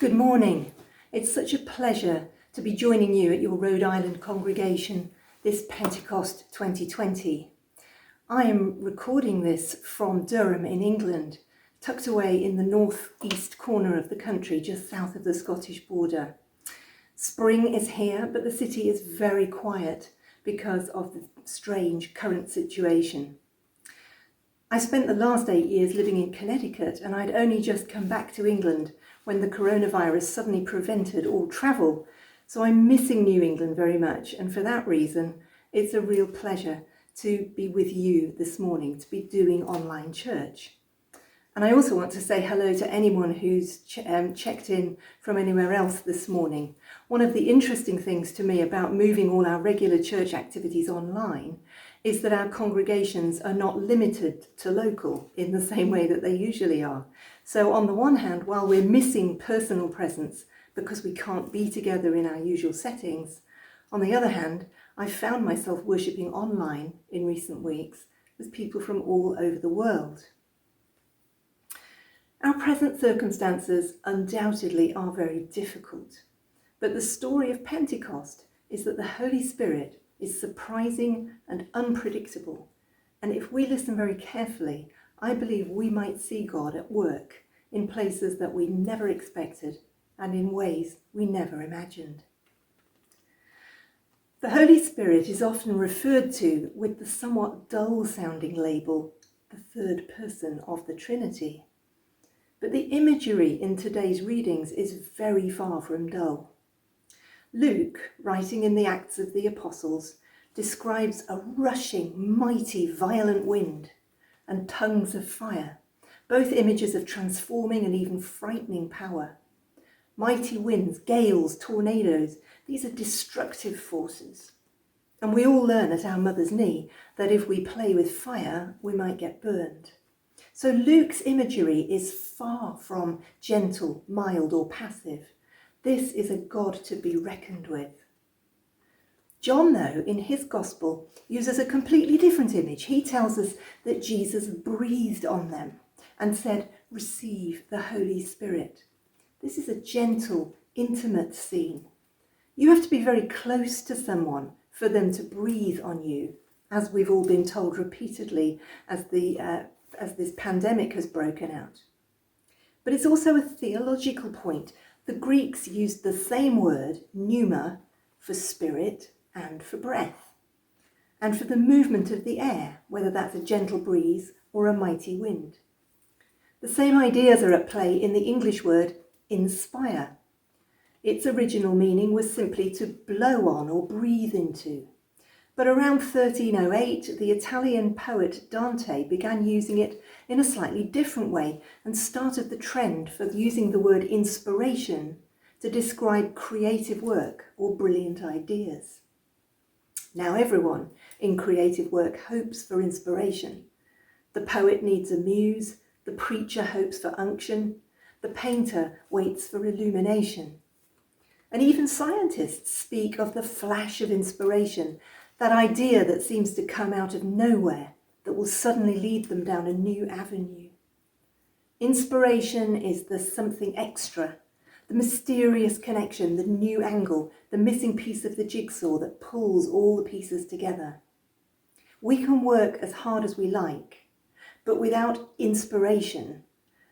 Good morning. It's such a pleasure to be joining you at your Rhode Island congregation this Pentecost 2020. I am recording this from Durham in England, tucked away in the northeast corner of the country, just south of the Scottish border. Spring is here, but the city is very quiet because of the strange current situation. I spent the last 8 years living in Connecticut, and I'd only just come back to England when the coronavirus suddenly prevented all travel. So I'm missing New England very much, and for that reason, it's a real pleasure to be with you this morning, to be doing online church. And I also want to say hello to anyone who's checked in from anywhere else this morning. One of the interesting things to me about moving all our regular church activities online is that our congregations are not limited to local in the same way that they usually are. So on the one hand, while we're missing personal presence because we can't be together in our usual settings, on the other hand, I've found myself worshipping online in recent weeks with people from all over the world. Our present circumstances undoubtedly are very difficult, but the story of Pentecost is that the Holy Spirit is surprising and unpredictable, and if we listen very carefully, I believe we might see God at work in places that we never expected and in ways we never imagined. The Holy Spirit is often referred to with the somewhat dull-sounding label, the third person of the Trinity. But the imagery in today's readings is very far from dull. Luke, writing in the Acts of the Apostles, describes a rushing, mighty, violent wind and tongues of fire, both images of transforming and even frightening power. Mighty winds, gales, tornadoes, these are destructive forces. And we all learn at our mother's knee that if we play with fire, we might get burned. So Luke's imagery is far from gentle, mild, or passive. This is a God to be reckoned with. John, though, in his gospel, uses a completely different image. He tells us that Jesus breathed on them and said, "Receive the Holy Spirit." This is a gentle, intimate scene. You have to be very close to someone for them to breathe on you, as we've all been told repeatedly as this pandemic has broken out. But it's also a theological point. The Greeks used the same word, pneuma, for spirit and for breath, and for the movement of the air, whether that's a gentle breeze or a mighty wind. The same ideas are at play in the English word inspire. Its original meaning was simply to blow on or breathe into. But around 1308, the Italian poet Dante began using it in a slightly different way and started the trend for using the word inspiration to describe creative work or brilliant ideas. Now everyone in creative work hopes for inspiration. The poet needs a muse, the preacher hopes for unction, the painter waits for illumination. And even scientists speak of the flash of inspiration, that idea that seems to come out of nowhere, that will suddenly lead them down a new avenue. Inspiration is the something extra, the mysterious connection, the new angle, the missing piece of the jigsaw that pulls all the pieces together. We can work as hard as we like, but without inspiration,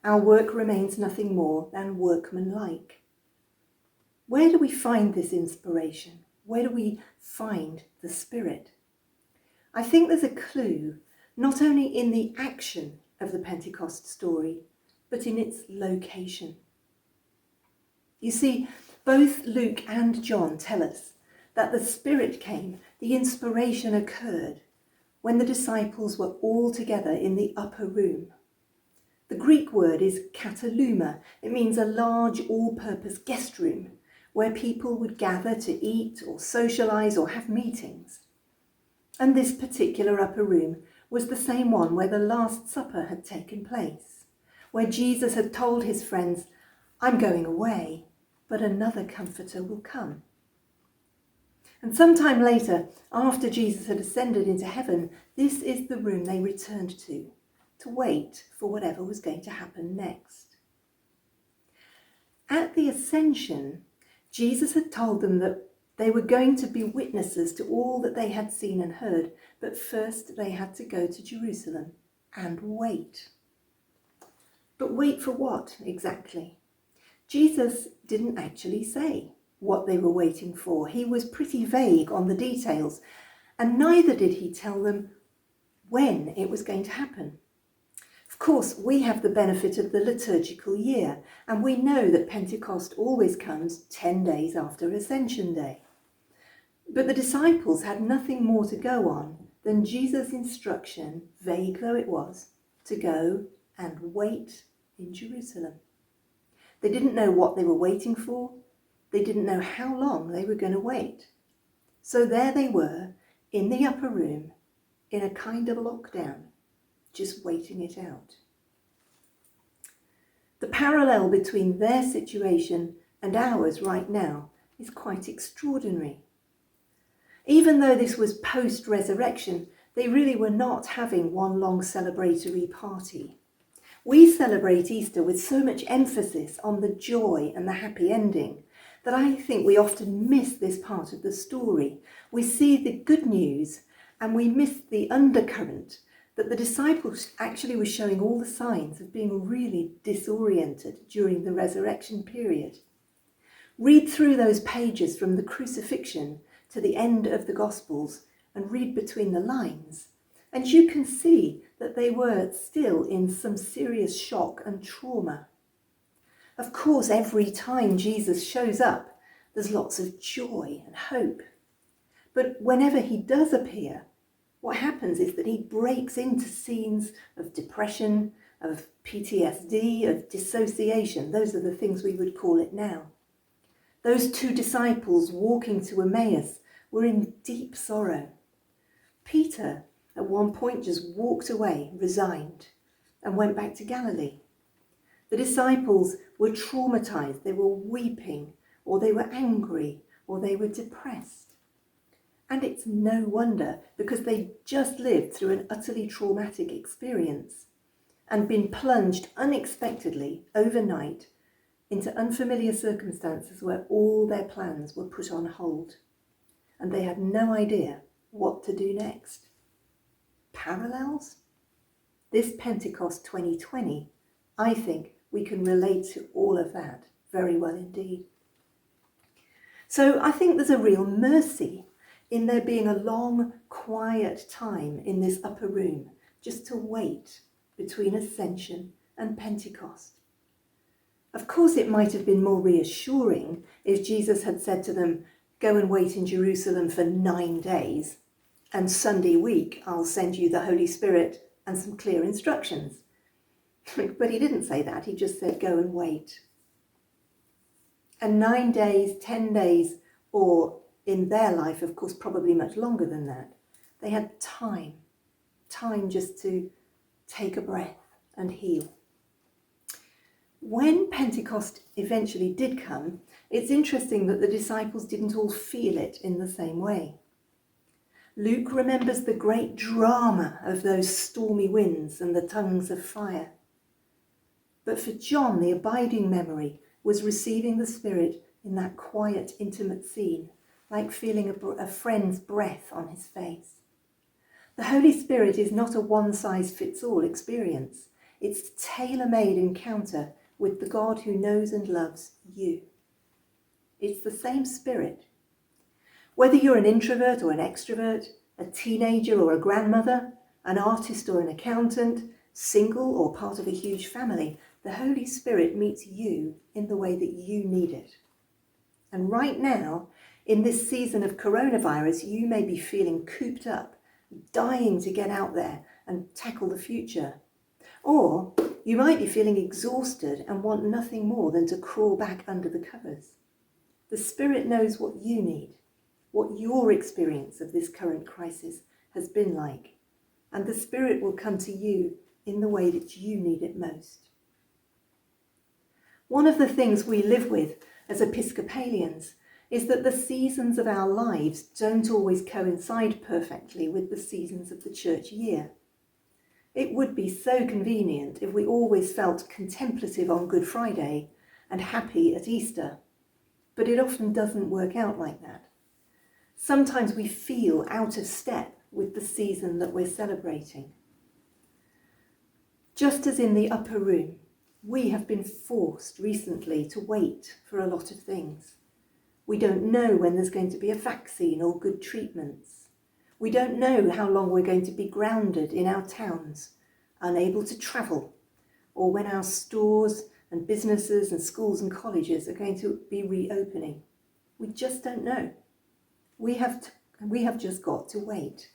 our work remains nothing more than workmanlike. Where do we find this inspiration? Where do we find the Spirit? I think there's a clue, not only in the action of the Pentecost story, but in its location. You see, both Luke and John tell us that the Spirit came, the inspiration occurred, when the disciples were all together in the upper room. The Greek word is kataluma. It means a large all-purpose guest room where people would gather to eat or socialise or have meetings. And this particular upper room was the same one where the Last Supper had taken place, where Jesus had told his friends, "I'm going away, but another comforter will come." And sometime later, after Jesus had ascended into heaven, this is the room they returned to wait for whatever was going to happen next. At the ascension, Jesus had told them that they were going to be witnesses to all that they had seen and heard, but first they had to go to Jerusalem and wait. But wait for what exactly? Jesus didn't actually say what they were waiting for. He was pretty vague on the details, and neither did he tell them when it was going to happen. Of course, we have the benefit of the liturgical year, and we know that Pentecost always comes 10 days after Ascension Day. But the disciples had nothing more to go on than Jesus' instruction, vague though it was, to go and wait in Jerusalem. They didn't know what they were waiting for. They didn't know how long they were going to wait. So there they were in the upper room in a kind of lockdown, just waiting it out. The parallel between their situation and ours right now is quite extraordinary. Even though this was post-resurrection, they really were not having one long celebratory party. We celebrate Easter with so much emphasis on the joy and the happy ending that I think we often miss this part of the story. We see the good news and we miss the undercurrent that the disciples actually were showing all the signs of being really disoriented during the resurrection period. Read through those pages from the crucifixion to the end of the Gospels and read between the lines, and you can see that they were still in some serious shock and trauma. Of course, every time Jesus shows up, there's lots of joy and hope. But whenever he does appear, what happens is that he breaks into scenes of depression, of PTSD, of dissociation. Those are the things we would call it now. Those two disciples walking to Emmaus were in deep sorrow. Peter, at one point, just walked away, resigned, and went back to Galilee. The disciples were traumatized. They were weeping, or they were angry, or they were depressed. And it's no wonder, because they just lived through an utterly traumatic experience and been plunged unexpectedly overnight into unfamiliar circumstances where all their plans were put on hold, and they had no idea what to do next. Parallels? This Pentecost 2020, I think we can relate to all of that very well indeed. So I think there's a real mercy in there being a long, quiet time in this upper room, just to wait between Ascension and Pentecost. Of course, it might have been more reassuring if Jesus had said to them, go and wait in Jerusalem for 9 days, and Sunday week I'll send you the Holy Spirit and some clear instructions. But he didn't say that, he just said go and wait. And 9 days, 10 days, or in their life, of course, probably much longer than that, they had time just to take a breath and heal. When Pentecost eventually did come, it's interesting that the disciples didn't all feel it in the same way. Luke remembers the great drama of those stormy winds and the tongues of fire. But for John, the abiding memory was receiving the Spirit in that quiet, intimate scene, like feeling a friend's breath on his face. The Holy Spirit is not a one-size-fits-all experience. It's a tailor-made encounter with the God who knows and loves you. It's the same Spirit. Whether you're an introvert or an extrovert, a teenager or a grandmother, an artist or an accountant, single or part of a huge family, the Holy Spirit meets you in the way that you need it. And right now, in this season of coronavirus, you may be feeling cooped up, dying to get out there and tackle the future. Or you might be feeling exhausted and want nothing more than to crawl back under the covers. The Spirit knows what you need, what your experience of this current crisis has been like, and the Spirit will come to you in the way that you need it most. One of the things we live with as Episcopalians is that the seasons of our lives don't always coincide perfectly with the seasons of the church year. It would be so convenient if we always felt contemplative on Good Friday and happy at Easter, but it often doesn't work out like that. Sometimes we feel out of step with the season that we're celebrating. Just as in the upper room, we have been forced recently to wait for a lot of things. We don't know when there's going to be a vaccine or good treatments. We don't know how long we're going to be grounded in our towns, unable to travel, or when our stores and businesses and schools and colleges are going to be reopening. We just don't know. We have just got to wait.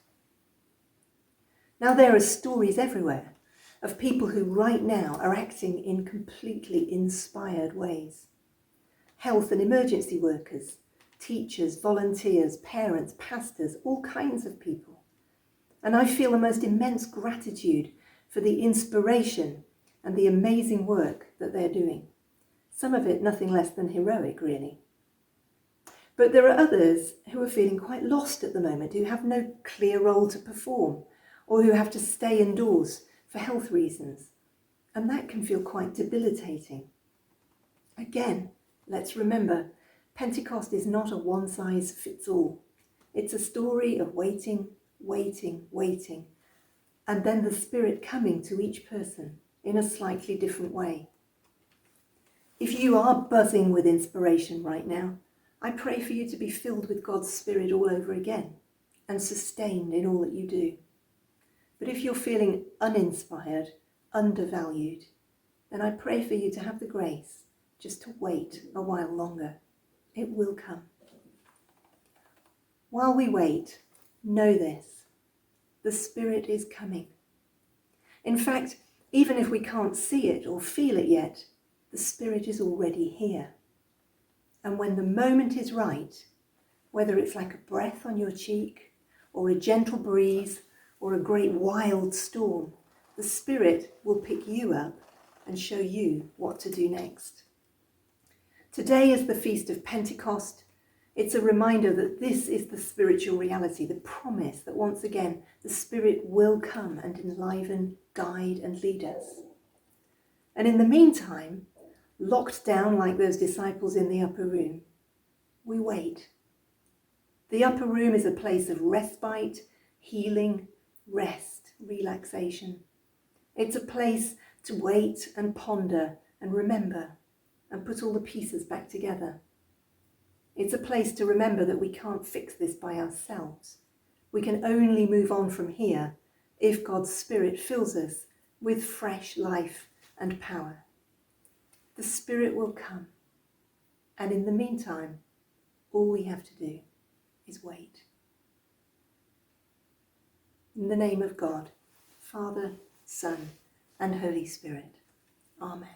Now there are stories everywhere of people who right now are acting in completely inspired ways. Health and emergency workers, teachers, volunteers, parents, pastors, all kinds of people. And I feel the most immense gratitude for the inspiration and the amazing work that they're doing. Some of it nothing less than heroic, really. But there are others who are feeling quite lost at the moment, who have no clear role to perform, or who have to stay indoors for health reasons. And that can feel quite debilitating. Again, let's remember, Pentecost is not a one-size-fits-all. It's a story of waiting, waiting, waiting, and then the Spirit coming to each person in a slightly different way. If you are buzzing with inspiration right now, I pray for you to be filled with God's Spirit all over again and sustained in all that you do. But if you're feeling uninspired, undervalued, then I pray for you to have the grace just to wait a while longer. It will come. While we wait, know this: the Spirit is coming. In fact, even if we can't see it or feel it yet, the Spirit is already here. And when the moment is right, whether it's like a breath on your cheek, or a gentle breeze, or a great wild storm, the Spirit will pick you up and show you what to do next. Today is the Feast of Pentecost. It's a reminder that this is the spiritual reality, the promise that once again the Spirit will come and enliven, guide and lead us. And in the meantime, locked down like those disciples in the upper room, we wait. The upper room is a place of respite, healing, rest, relaxation. It's a place to wait and ponder and remember and put all the pieces back together. It's a place to remember that we can't fix this by ourselves. We can only move on from here if God's Spirit fills us with fresh life and power. The Spirit will come, and in the meantime, all we have to do is wait. In the name of God, Father, Son, and Holy Spirit. Amen.